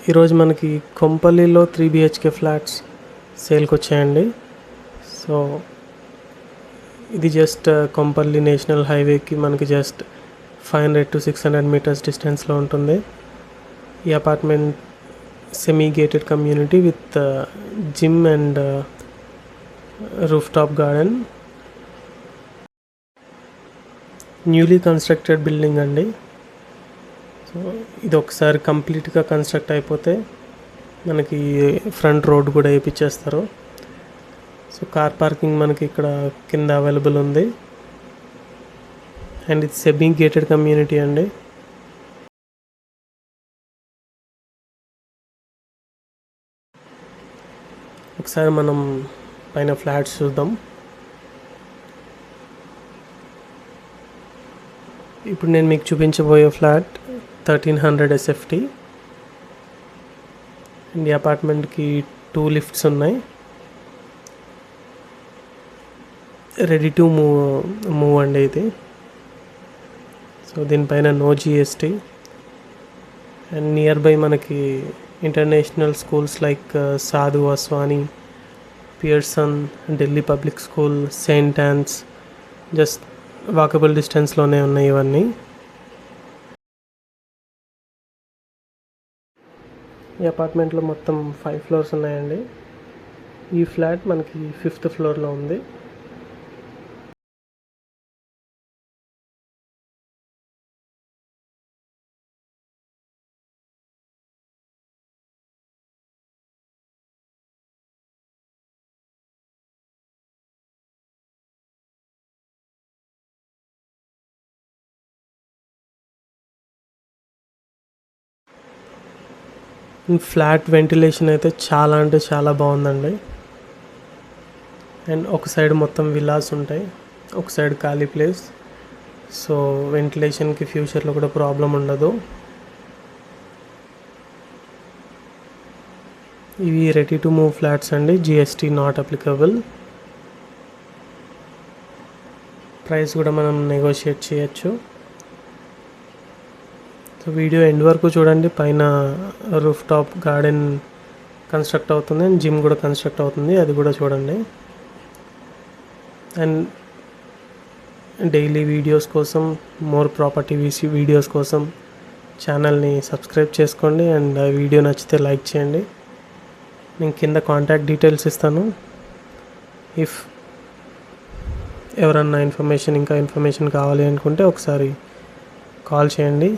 ఈరోజు మనకి కొంపల్లిలో 3 BHK flats సేల్కి వచ్చాయండి. సో ఇది జస్ట్ కొంపల్లి నేషనల్ హైవేకి మనకి జస్ట్ 500 to 600 మీటర్స్ డిస్టెన్స్లో ఉంటుంది. ఈ apartment semi gated community with gym and roof top garden. Newly constructed building అండి. సో ఇది ఒకసారి కంప్లీట్గా కన్స్ట్రక్ట్ అయిపోతే మనకి ఫ్రంట్ రోడ్ కూడా వేయించేస్తారు. సో కార్ పార్కింగ్ మనకి ఇక్కడ కింద అవైలబుల్ ఉంది. అండ్ ఇది సెమీ గేటెడ్ కమ్యూనిటీ అండి. ఒకసారి మనం పైన ఫ్లాట్స్ చూద్దాం. ఇప్పుడు నేను మీకు చూపించబోయే ఫ్లాట్ 1300 SFT. అండ్ ఈ అపార్ట్మెంట్కి 2 లిఫ్ట్స్ ఉన్నాయి. రెడీ టు మూవ్ అండి ఇది. సో దీనిపైన no GST. And nearby మనకి international schools like Sadhu Vaswani, Pearson, Delhi public school, saint Ann's just walkable డిస్టెన్స్లోనే ఉన్నాయి ఇవన్నీ. ఈ అపార్ట్మెంట్లో మొత్తం 5 ఫ్లోర్స్ ఉన్నాయండి. ఈ ఫ్లాట్ మనకి 5th ఫ్లోర్లో ఉంది. ఫ్లాట్ వెంటిలేషన్ అయితే చాలా అంటే చాలా బాగుందండి. అండ్ ఒక సైడ్ మొత్తం విల్లాస్ ఉంటాయి, ఒక సైడ్ ఖాళీ ప్లేస్. సో వెంటిలేషన్కి ఫ్యూచర్లో కూడా ప్రాబ్లం ఉండదు. ఇవి రెడీ టు మూవ్ ఫ్లాట్స్ అండి. GST not applicable. ప్రైస్ కూడా మనం నెగోషియేట్ చేయొచ్చు. సో వీడియో ఎండ్ వరకు చూడండి. పైన రూఫ్ టాప్ గార్డెన్ కన్స్ట్రక్ట్ అవుతుంది అండ్ జిమ్ కూడా కన్స్ట్రక్ట్ అవుతుంది, అది కూడా చూడండి. అండ్ డైలీ వీడియోస్ కోసం, మోర్ ప్రాపర్టీ వీడియోస్ కోసం ఛానల్ని సబ్స్క్రైబ్ చేసుకోండి. అండ్ వీడియో నచ్చితే లైక్ చేయండి. నేను కింద కాంటాక్ట్ డీటెయిల్స్ ఇస్తాను. ఇఫ్ ఎవరన్నా ఇంకా ఇన్ఫర్మేషన్ కావాలి అనుకుంటే ఒకసారి కాల్ చేయండి.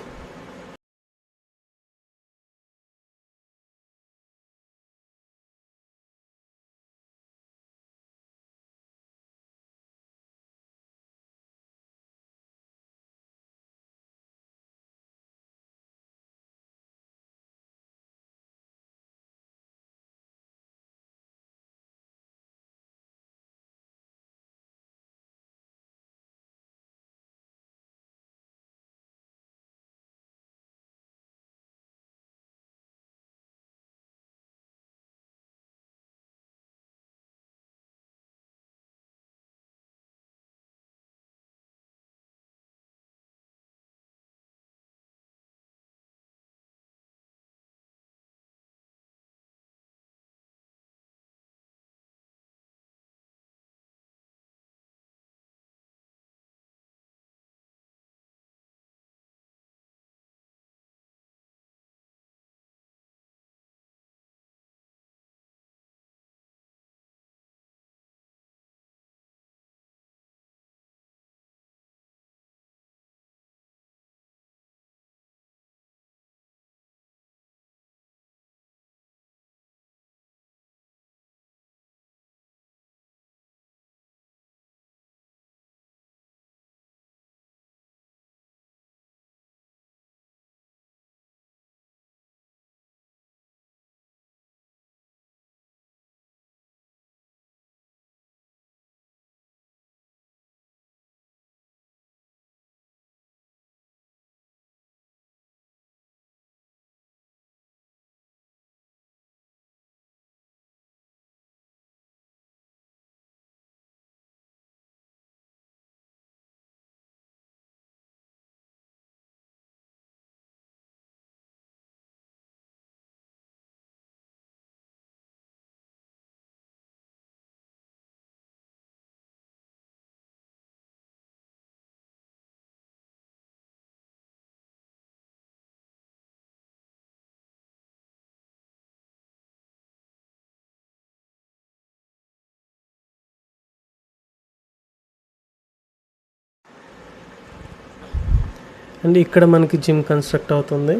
అండ్ ఇక్కడ మనకి జిమ్ కన్స్ట్రక్ట్ అవుతుంది.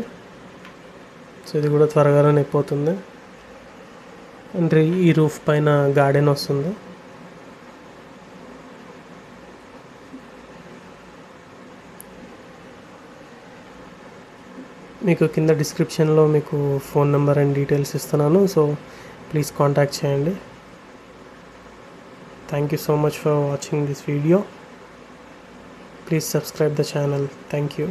సో ఇది కూడా త్వరగానే అయిపోతుంది. అండ్ ఈ రూఫ్ పైన గార్డెన్ వస్తుంది. మీకు కింద డిస్క్రిప్షన్లో మీకు ఫోన్ నెంబర్ అండ్ డీటెయిల్స్ ఇస్తున్నాను. సో ప్లీజ్ కాంటాక్ట్ చేయండి. Thank you so much for watching this video. Please subscribe the channel. Thank you.